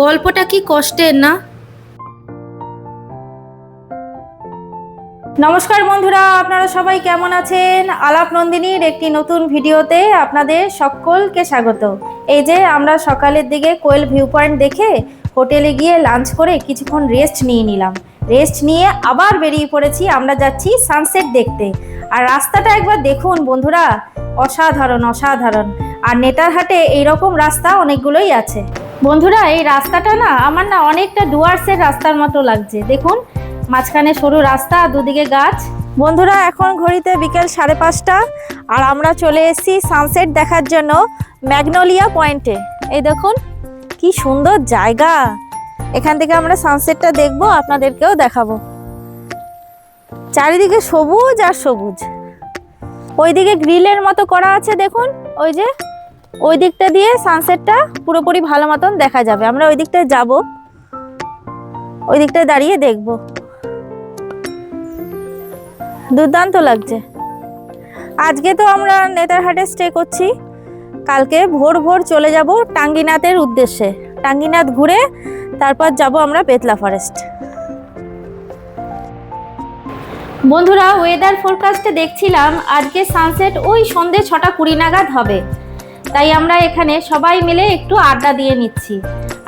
গল্পটা কি কষ্টের না? নমস্কার বন্ধুরা, আপনারা সবাই কেমন আছেন? আলাপ নন্দিনীর একটি নতুন ভিডিওতে আপনাদের সকলকে স্বাগত। এই যে আমরা সকালের দিকে কোয়েল ভিউ পয়েন্ট দেখে হোটেলে গিয়ে লাঞ্চ করে কিছুক্ষণ রেস্ট নিয়ে নিলাম। রেস্ট নিয়ে আবার বেরিয়ে পড়েছি, আমরা যাচ্ছি সানসেট দেখতে। আর রাস্তাটা একবার দেখুন বন্ধুরা, অসাধারণ অসাধারণ। আর নেতারহাটে এইরকম রাস্তা অনেকগুলোই আছে বন্ধুরা। এই রাস্তাটা না আমার না অনেকটা ডুয়ার্সের রাস্তার মতো লাগছে। দেখুন মাঝখানে সরু রাস্তা, দুদিকে গাছ। বন্ধুরা এখন ঘড়িতে বিকেল 5:30 আর আমরা চলে এসেছি সানসেট দেখার জন্য ম্যাগনোলিয়া পয়েন্টে। এই দেখুন কি সুন্দর জায়গা, এখান থেকে আমরা সানসেটটা দেখবো, আপনাদেরকেও দেখাবো। চারিদিকে সবুজ আর সবুজ। ওইদিকে গ্রিলের মতো করা আছে, দেখুন ওই যে ওই দিকটা দিয়ে সানসেটটা পুরোপুরি ভালো মতন দেখা যাবে। আমরা ওই দিকটায় যাবো, ওই দিকটায় দাঁড়িয়ে দেখবো। দুর্দান্ত লাগছে। আজকে তো আমরা নেতারহাটে স্টে করছি, কালকে ভোর ভোর চলে যাব টাঙ্গিনাথের উদ্দেশ্যে। টাঙ্গিনাথ ঘুরে তারপর যাব আমরা বেতলা ফরেস্ট। বন্ধুরা ওয়েদার ফোরকাস্টে দেখছিলাম আজকে সানসেট ওই সন্ধে 6:20 নাগাদ হবে, তাই আমরা এখানে সবাই মিলে একটু আড্ডা দিয়ে নিচ্ছি।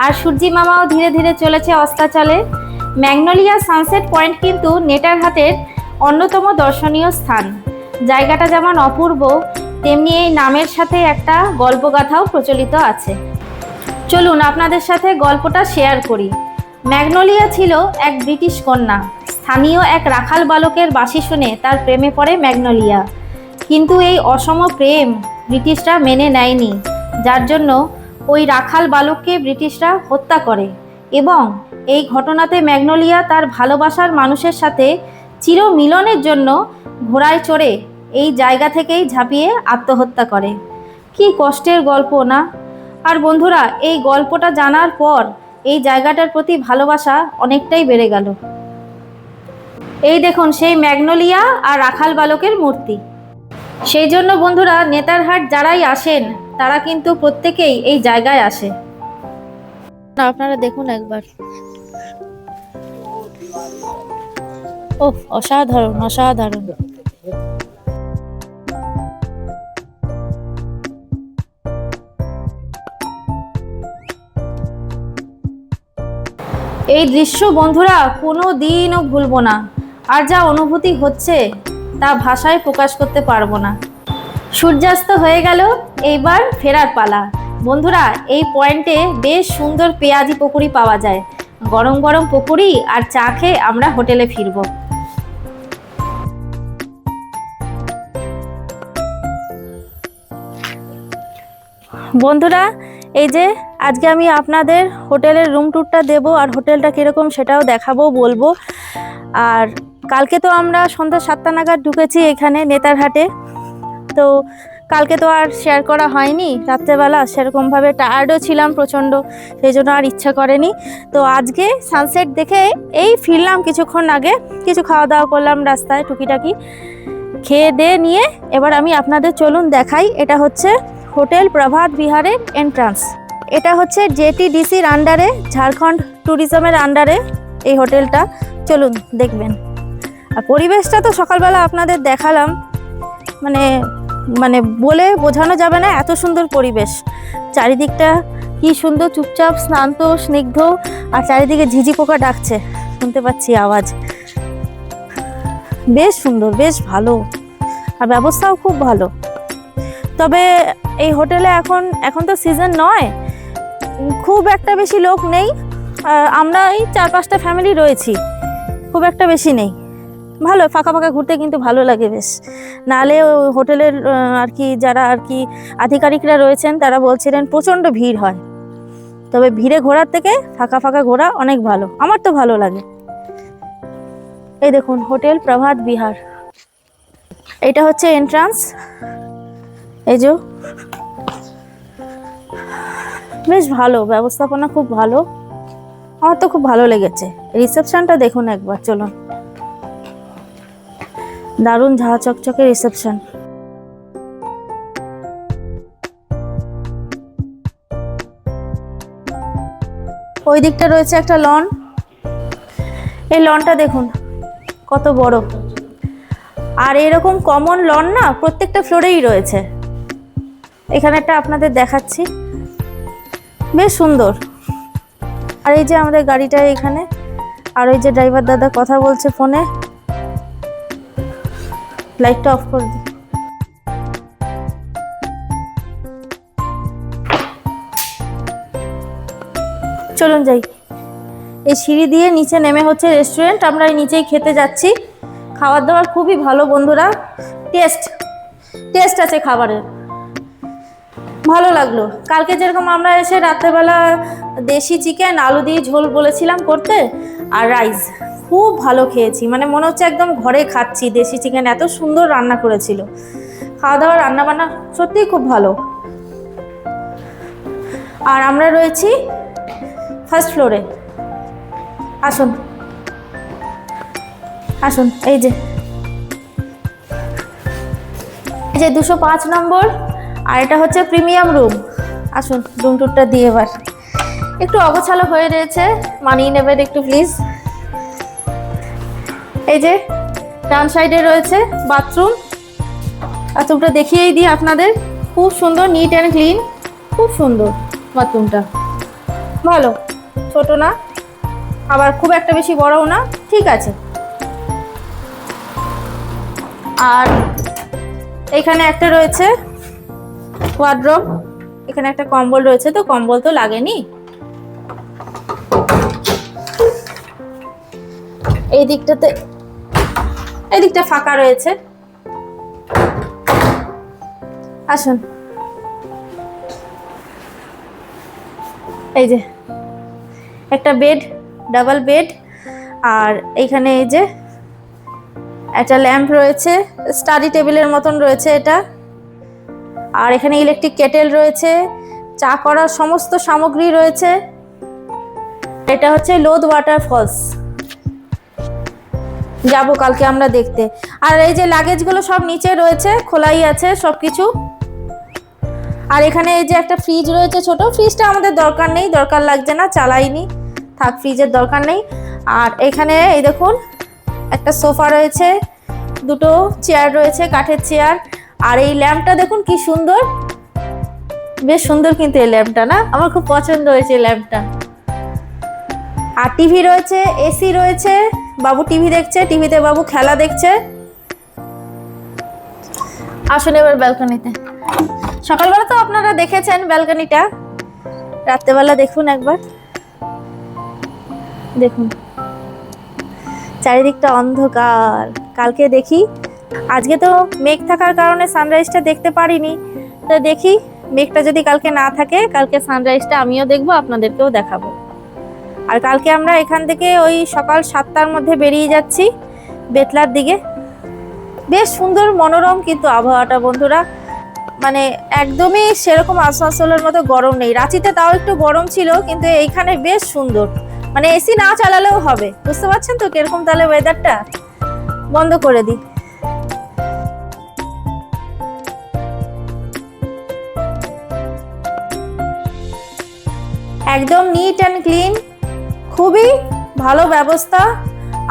আর সূর্যি মামাও ধীরে ধীরে চলেছে অস্তাচলে। ম্যাগনোলিয়া সানসেট পয়েন্ট কিন্তু নেতারহাটের অন্যতম দর্শনীয় স্থান। জায়গাটা যেমন অপূর্ব, তেমনি এই নামের সাথে একটা গল্পগাথাও প্রচলিত আছে। চলুন আপনাদের সাথে গল্পটা শেয়ার করি। ম্যাগনোলিয়া ছিল এক ব্রিটিশ কন্যা। স্থানীয় এক রাখাল বালকের বাঁশি শুনে তার প্রেমে পড়ে ম্যাগনোলিয়া। কিন্তু এই অসম প্রেম ব্রিটিশরা মেনে নেয়নি, যার জন্য ওই রাখাল বালককে ব্রিটিশরা হত্যা করে। এবং এই ঘটনাতে ম্যাগনোলিয়া তার ভালোবাসার মানুষের সাথে চিরমিলনের জন্য ঘোড়ায় চড়ে এই জায়গা থেকেই ঝাঁপিয়ে আত্মহত্যা করে। কি কষ্টের গল্প না? আর বন্ধুরা এই গল্পটা জানার পর এই জায়গাটার প্রতি ভালোবাসা অনেকটাই বেড়ে গেল। এই দেখুন সেই ম্যাগনোলিয়া আর রাখাল বালকের মূর্তি। সেই জন্য বন্ধুরা নেতারহাট যারাই আসেন তারা কিন্তু প্রত্যেকেই এই জায়গায় আসে। আপনারা দেখুন একবার, ওহ অসাধারণ অসাধারণ। এই দৃশ্য বন্ধুরা কোনো দিনও ভুলবো না। আর যা অনুভূতি হচ্ছে তা ভাষায় প্রকাশ করতে পারবো না। সূর্যাস্ত হয়ে গেল, এইবার ফেরার পালা। বন্ধুরা এই পয়েন্টে বেশ সুন্দর পেঁয়াজি পকোড়ি পাওয়া যায়। গরম গরম পকোড়ি আর চা খেয়ে আমরা হোটেলে ফিরব। বন্ধুরা এই যে আজকে আমি আপনাদের হোটেলের রুম ট্যুরটা দেবো, আর হোটেলটা কীরকম সেটাও দেখাবো, বলবো। আর কালকে তো আমরা সন্ধ্যা 7টা নাগাদ ঢুকেছি এখানে নেতারহাটে, তো কালকে তো আর শেয়ার করা হয়নি। রাত্রেবেলা সেরকমভাবে টায়ার্ডও ছিলাম প্রচণ্ড, সেই জন্য আর ইচ্ছা করেনি। তো আজকে সানসেট দেখে এই ফিরলাম কিছুক্ষণ আগে, কিছু খাওয়া দাওয়া করলাম রাস্তায় টুকিটাকি, খেয়ে দিয়ে নিয়ে এবার আমি আপনাদের চলুন দেখাই। এটা হচ্ছে হোটেল প্রভাত বিহারের এন্ট্রান্স। এটা হচ্ছে জেটিডিসির আন্ডারে, ঝাড়খণ্ড ট্যুরিজমের আন্ডারে এই হোটেলটা। চলুন দেখবেন। আর পরিবেশটা তো সকালবেলা আপনাদের দেখালাম, মানে মানে বলে বোঝানো যাবে না, এত সুন্দর পরিবেশ। চারিদিকটা কি সুন্দর, চুপচাপ শান্ত স্নিগ্ধ, আর চারিদিকে ঝিঝি পোকা ডাকছে, শুনতে পাচ্ছি আওয়াজ। বেশ সুন্দর, বেশ ভালো, আর ব্যবস্থাও খুব ভালো। তবে এই হোটেলে এখন তো সিজন নয়, খুব একটা বেশি লোক নেই। আমরা এই 4-5টা ফ্যামিলি রয়েছি, খুব একটা বেশি নেই। ভালো ফাঁকা ফাঁকা ঘুরতে কিন্তু ভালো লাগে বেশ। নাহলে হোটেলের আর কি যারা আর কি আধিকারিকরা রয়েছেন তারা বলছিলেন প্রচণ্ড ভিড় হয়। তবে ভিড়ে ঘোরার থেকে ফাঁকা ফাঁকা ঘোরা অনেক ভালো, আমার তো ভালো লাগে। এই দেখুন হোটেল প্রভাত বিহার, এটা হচ্ছে এন্ট্রান্স। এই যে বেশ ভালো, ব্যবস্থাপনা খুব ভালো, আমার তো খুব ভালো লেগেছে। রিসেপশনটা দেখুন একবার, চলুন। দারুণ ঝাঁ চকচকে রিসেপশন। ওই দিকটা রয়েছে একটা লন। এই লনটা দেখুন কত বড়। আর এরকম কমন লন না প্রত্যেকটা ফ্লোরেই রয়েছে। এখানে একটা আপনাদের দেখাচ্ছি, বেশ সুন্দর। আর এই যে আমাদের গাড়িটা এখানে, আর ওই যে ড্রাইভার দাদা কথা বলছে ফোনে। লাইটটা অফ করে দিই। চলুন যাই। এই সিঁড়ি দিয়ে নিচে নেমে হচ্ছে রেস্টুরেন্ট। আমরা এই নিচেই খেতে যাচ্ছি। খাবার দাবার খুবই ভালো বন্ধুরা, টেস্ট আছে খাবারের, ভালো লাগলো। কালকে যেরকম আমরা এসে রাত্রেবেলা দেশি চিকেন আলু দিয়ে ঝোল বলেছিলাম করতে, আর রাইস, খুব ভালো খেয়েছি। মানে মনে হচ্ছে একদম ঘরে খাচ্ছি দেশি চিকেন, এত সুন্দর রান্না করেছিল। খাওয়া দাওয়া রান্না বান্না সত্যিই খুব ভালো। আর আমরা রয়েছি ফার্স্ট ফ্লোরে। আসুন আসুন, এই যে 205 নম্বর, আর এটা হচ্ছে প্রিমিয়াম রুম। আসুন রুম টুরটা দিয়ে এবার। একটু অগোছালো হয়ে রয়েছে, মানিয়ে নেবেন একটু প্লিজ। এই যে ডান সাইডে রয়েছে বাথরুম। বাথরুমটা দেখিয়েই দিই আপনাদের, খুব সুন্দর, নিট অ্যান্ড ক্লিন, খুব সুন্দর বাথরুমটা। ভালো, ছোট না আবার খুব একটা বেশি বড়ও না, ঠিক আছে। আর এখানে একটা রয়েছে ওয়ার্ড্রোব। এখানে একটা কম্বল রয়েছে, তো কম্বল তো লাগেনি। এই দিকটাতে, এই দিকটা ফাঁকা রয়েছে। আসুন, এই যে একটা বেড, ডাবল বেড। আর এইখানে এই যে একটা ল্যাম্প রয়েছে, স্টাডি টেবিলের মতন রয়েছে এটা। আর এখানে ইলেকট্রিক কেটেল রয়েছে, চা করার সমস্ত সামগ্রী রয়েছে। এটা হচ্ছে লোধ ওয়াটারফলস, যাব কালকে আমরা দেখতে। আর এই যে লাগেজগুলো সব নিচে রয়েছে, খোলাই আছে সব কিছু। আর এখানে এই যে একটা ফ্রিজ রয়েছে, ছোট। ফ্রিজটা আমাদের দরকার নেই, দরকার লাগছে না, চালাইনি, থাক, ফ্রিজের দরকার নেই। আর এখানে এই দেখুন একটা সোফা রয়েছে, দুটো চেয়ার রয়েছে, কাঠের চেয়ার। আর এই ল্যাম্পটা দেখুন কি সুন্দর, বেশ সুন্দর কিন্তু এই ল্যাম্পটা, না? আমার খুব পছন্দ হয়েছে এই ল্যাম্পটা। আর টিভি রয়েছে, এসি রয়েছে, বাবু টিভি দেখছে, টিভিতে বাবু খেলা দেখছে। আসুন এবার ব্যালকনিতে। সকালবেলা তো আপনারা দেখেছেন ব্যালকনিটা, রাত্রেবেলা দেখুন একবার, দেখুন চারিদিকটা অন্ধকার। কালকে দেখি, আজকে তো মেঘ থাকার কারণে সানরাইজটা দেখতে পারিনি, তো দেখি মেঘটা যদি কালকে না থাকে, কালকে সানরাইজটা আমিও দেখবো, আপনাদেরকেও দেখাবো। আর কালকে আমরা এখান থেকে ওই সকাল 7টার মধ্যে বেরিয়ে যাচ্ছি বেতলার দিকে। বেশ সুন্দর মনোরম কিন্তু আবহাওয়াটা বন্ধুরা, মানে একদমই সেরকম আসানসোলের মতো গরম নেই। রাঁচিতে তাও একটু গরম ছিল, কিন্তু এইখানে বেশ সুন্দর, মানে এসি না চালালেও হবে। বুঝতে পারছেন তো কিরকম তাহলে ওয়েদারটা? বন্ধ করে দিই। একদম নিট অ্যান্ড ক্লিন, খুবই ভালো ব্যবস্থা।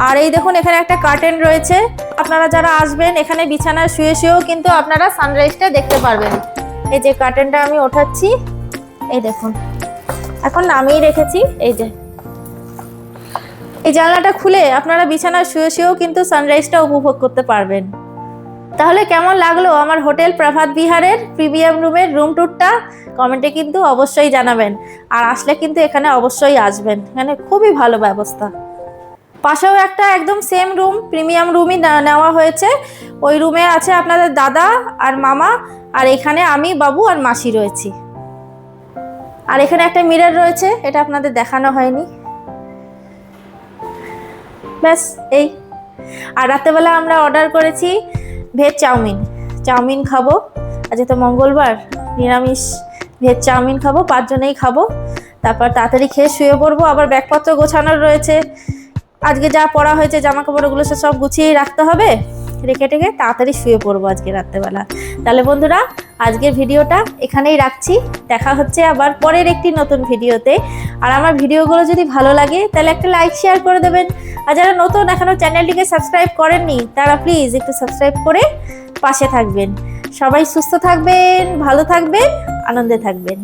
আর এই দেখুন এখানে একটা কার্টেন রয়েছে, আপনারা যারা আসবেন এখানে বিছানায় শুয়ে শুয়েও কিন্তু আপনারা সানরাইজটা দেখতে পারবেন। এই যে কার্টেনটা আমি ওঠাচ্ছি, এই দেখুন এখন নামিয়ে রেখেছি। এই যে এই জানলাটা খুলে আপনারা বিছানায় শুয়ে শুয়েও কিন্তু সানরাইজটা উপভোগ করতে পারবেন। তাহলে কেমন লাগলো আমার হোটেল প্রভাত বিহারের প্রিমিয়াম রুমের রুম ট্যুরটা? কমেন্টে কিন্তু অবশ্যই জানাবেন। আর আসলে কিন্তু এখানে অবশ্যই আসবেন, এখানে খুবই ভালো ব্যবস্থা। পাশেও একটা একদম সেম রুম, প্রিমিয়াম রুমই নেওয়া হয়েছে। ওই রুমে আছে আপনাদের দাদা আর মামা, আর এখানে আমি, বাবু আর মাসি রয়েছি। আর এখানে একটা মিরর রয়েছে, এটা আপনাদের দেখানো হয়নি। ব্যাস এই। আর রাত্রেবেলা আমরা অর্ডার করেছি ভেজ চাউমিন খাবো। আজকে তো মঙ্গলবার, নিরামিষ ভেজ চাউমিন খাবো, 5 জনেই খাবো। তারপর তাড়াতাড়ি খেয়ে শুয়ে পড়বো। আবার ব্যাগপত্র গোছানোর রয়েছে, আজকে যা পড়া হয়েছে জামা কাপড়গুলো সব গুছিয়ে রাখতে হবে। রেখে টেকে তাড়াতাড়ি শুয়ে পড়বো আজকে রাত্রেবেলা। তাহলে বন্ধুরা আজকের ভিডিওটা এখানেই রাখছি। দেখা হচ্ছে আবার পরের একটি নতুন ভিডিওতে। আর আমার ভিডিওগুলো যদি ভালো লাগে তাহলে একটা লাইক শেয়ার করে দেবেন। আর যারা নতুন এখনো চ্যানেলটিকে সাবস্ক্রাইব করেননি তারা প্লিজ একটু সাবস্ক্রাইব করে পাশে থাকবেন। সবাই সুস্থ থাকবেন, ভালো থাকবেন, আনন্দে থাকবেন।